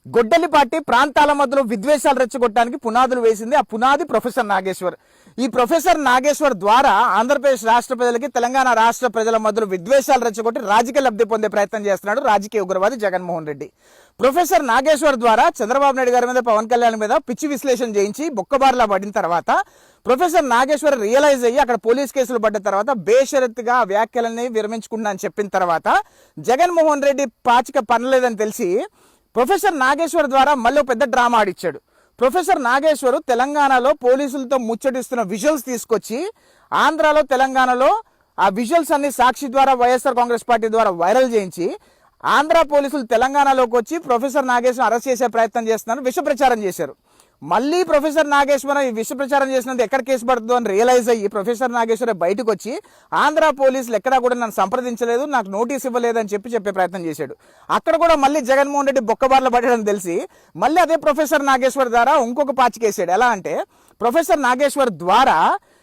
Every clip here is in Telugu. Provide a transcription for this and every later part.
గొడ్డలిపాటి ప్రాంతాల మధ్యలో విద్వేషాలు రెచ్చగొట్టడానికి పునాదులు వేసింది. ఆ పునాది ప్రొఫెసర్ నాగేశ్వర్. ఈ ప్రొఫెసర్ నాగేశ్వర్ ద్వారా ఆంధ్రప్రదేశ్ రాష్ట్ర ప్రజలకి, తెలంగాణ రాష్ట్ర ప్రజల మధ్యలో విద్వేషాలు రెచ్చగొట్టి రాజకీయ లబ్ధి పొందే ప్రయత్నం చేస్తున్నాడు రాజకీయ ఉగ్రవాది జగన్మోహన్ రెడ్డి. ప్రొఫెసర్ నాగేశ్వర్ ద్వారా చంద్రబాబు నాయుడు గారి మీద, పవన్ కళ్యాణ్ మీద పిచ్చి విశ్లేషణ చేయించి బొక్కబార్లా పడిన తర్వాత ప్రొఫెసర్ నాగేశ్వర్ రియలైజ్ అయ్యి అక్కడ పోలీస్ కేసులు పడ్డ తర్వాత బేషరత్తుగా వ్యాఖ్యలని విరమించుకున్నా అని చెప్పిన తర్వాత జగన్మోహన్ రెడ్డి పాచిక పనలేదని తెలిసి ప్రొఫెసర్ నాగేశ్వర్ ద్వారా మళ్ళీ పెద్ద డ్రామా ఆడిచ్చాడు. ప్రొఫెసర్ నాగేశ్వర్ తెలంగాణలో పోలీసులతో ముచ్చటిస్తున్న విజువల్స్ తీసుకొచ్చి ఆంధ్రాలో, తెలంగాణలో ఆ విజువల్స్ అన్ని సాక్షి ద్వారా, వైఎస్ఆర్ కాంగ్రెస్ పార్టీ ద్వారా వైరల్ చేయించి ఆంధ్ర పోలీసులు తెలంగాణలోకి వచ్చి ప్రొఫెసర్ నాగేశ్వర్ అరెస్ట్ చేసే ప్రయత్నం చేస్తున్నారు, విష ప్రచారం చేశారు. మళ్ళీ ప్రొఫెసర్ నాగేశ్వర ఈ విష ప్రచారం చేసినందుకు ఎక్కడ కేసు పడుతుందో అని రియలైజ్ అయ్యి ప్రొఫెసర్ నాగేశ్వర బయటకు వచ్చి ఆంధ్ర పోలీసులు ఎక్కడా కూడా నన్ను సంప్రదించలేదు, నాకు నోటీస్ ఇవ్వలేదు అని చెప్పే ప్రయత్నం చేశాడు. అక్కడ కూడా మళ్ళీ జగన్మోహన్ రెడ్డి బొక్కబార్ల పడ్డాడని తెలిసి మళ్ళీ అదే ప్రొఫెసర్ నాగేశ్వర్ ద్వారా ఇంకొక పాచికేసాడు. ఎలా అంటే ప్రొఫెసర్ నాగేశ్వర్ ద్వారా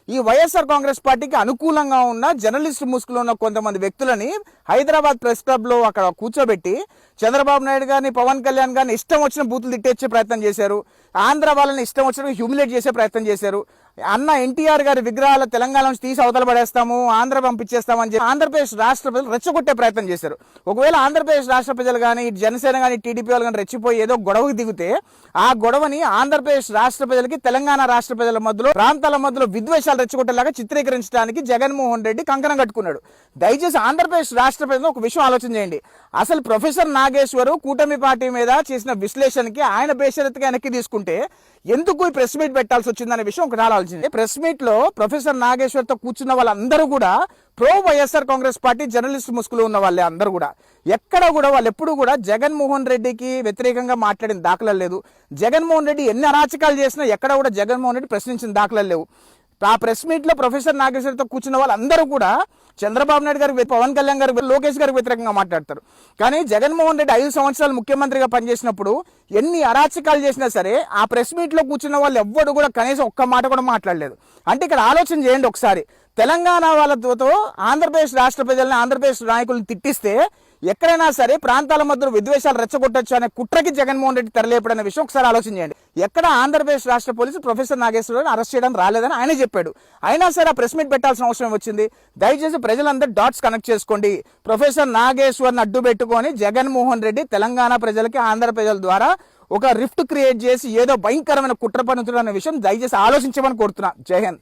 ఈ వైఎస్ఆర్ కాంగ్రెస్ పార్టీకి అనుకూలంగా ఉన్న జర్నలిస్ట్ ముసుగులో ఉన్న కొంతమంది వ్యక్తులని హైదరాబాద్ ప్రెస్ క్లబ్ లో అక్కడ కూర్చోబెట్టి చంద్రబాబు నాయుడు గారిని, పవన్ కళ్యాణ్ గారిని ఇష్టం వచ్చిన బూతులు తిట్టేచ్చే ప్రయత్నం చేశారు. ఆంధ్ర వాళ్ళని ఇష్టం వచ్చిన హ్యూమిలేట్ చేసే ప్రయత్నం చేశారు. అన్న ఎన్టీఆర్ గారి విగ్రహాల తెలంగాణ నుంచి తీసి అవతల పడేస్తాము, ఆంధ్ర పంపించేస్తామని చెప్పి ఆంధ్రప్రదేశ్ రాష్ట్ర ప్రజలు రెచ్చగొట్టే ప్రయత్నం చేశారు. ఒకవేళ ఆంధ్రప్రదేశ్ రాష్ట్ర ప్రజలు కానీ, జనసేన కానీ, టీడీపీ వాళ్ళు కానీ రెచ్చిపోయి ఏదో గొడవకు దిగితే ఆ గొడవని ఆంధ్రప్రదేశ్ రాష్ట్ర ప్రజలకి, తెలంగాణ రాష్ట్ర ప్రజల మధ్యలో, ప్రాంతాల మధ్యలో విద్వేషాలు రెచ్చగొట్టేలాగా చిత్రీకరించడానికి జగన్మోహన్ రెడ్డి కంకణం కట్టుకున్నాడు. దయచేసి ఆంధ్రప్రదేశ్ రాష్ట్ర ప్రజలు ఒక విషయం ఆలోచన చేయండి. అసలు ప్రొఫెసర్ నాగేశ్వర్ కూటమి పార్టీ మీద చేసిన విశ్లేషణకి ఆయన బేషరత్తుగా వెనక్కి తీసుకుంటే ఎందుకు ఈ ప్రెస్ మీట్ పెట్టాల్సి వచ్చిందనే విషయం ఒకటి ఆలోచించింది. ప్రెస్ మీట్ లో ప్రొఫెసర్ నాగేశ్వర్ తో కూర్చున్న వాళ్ళందరూ కూడా pro YSR Congress party journalist ముసుగులో ఉన్న వాళ్ళే. అందరూ కూడా ఎక్కడ కూడా వాళ్ళు ఎప్పుడు కూడా జగన్మోహన్ రెడ్డికి వ్యతిరేకంగా మాట్లాడిన దాఖలా లేదు. జగన్మోహన్ రెడ్డి ఎన్ని అరాచకాలు చేసినా ఎక్కడ కూడా జగన్మోహన్ రెడ్డి ప్రశ్నించిన దాఖలా లేవు. ఆ ప్రెస్ మీట్ లో ప్రొఫెసర్ నాగేశ్వర్ తో కూర్చున్న వాళ్ళందరూ కూడా చంద్రబాబు నాయుడు గారికి, పవన్ కళ్యాణ్ గారికి, లోకేష్ గారికి వ్యతిరేకంగా మాట్లాడతారు. కానీ జగన్మోహన్ రెడ్డి 5 సంవత్సరాలు ముఖ్యమంత్రిగా పనిచేసినప్పుడు ఎన్ని అరాచకాలు చేసినా సరే ఆ ప్రెస్ మీట్ లో కూర్చున్న వాళ్ళు ఎవ్వడు కూడా కనీసం ఒక్క మాట కూడా మాట్లాడలేదు. అంటే ఇక్కడ ఆలోచన చేయండి ఒకసారి. తెలంగాణ వాళ్ళతో ఆంధ్రప్రదేశ్ రాష్ట్ర ప్రజల్ని, ఆంధ్రప్రదేశ్ నాయకులను తిట్టిస్తే ఎక్కడైనా సరే ప్రాంతాల మధ్యలో విద్వేషాలు రెచ్చగొట్టొచ్చు అనే కుట్రకి జగన్మోహన్ రెడ్డి తెరలేపడనే విషయం ఒకసారి ఆలోచన చేయండి. ఎక్కడ ఆంధ్రప్రదేశ్ రాష్ట్ర పోలీసు ప్రొఫెసర్ నాగేశ్వరరావుని అరెస్ట్ చేయడం రాలేదని ఆయన చెప్పాడు. అయినా సరే ఆ ప్రెస్ మీట్ పెట్టాల్సిన అవసరం వచ్చింది. దయచేసి ప్రజలందరూ డాట్స్ కనెక్ట్ చేసుకోండి. ప్రొఫెసర్ నాగేశ్వర్ని అడ్డు పెట్టుకొని జగన్మోహన్ రెడ్డి తెలంగాణ ప్రజలకి, ఆంధ్ర ప్రజల ద్వారా ఒక రిఫ్ట్ క్రియేట్ చేసి ఏదో భయంకరమైన కుట్ర పన్నుతున్న విషయం దయచేసి ఆలోచించమని కోరుతున్నా. జై హింద్.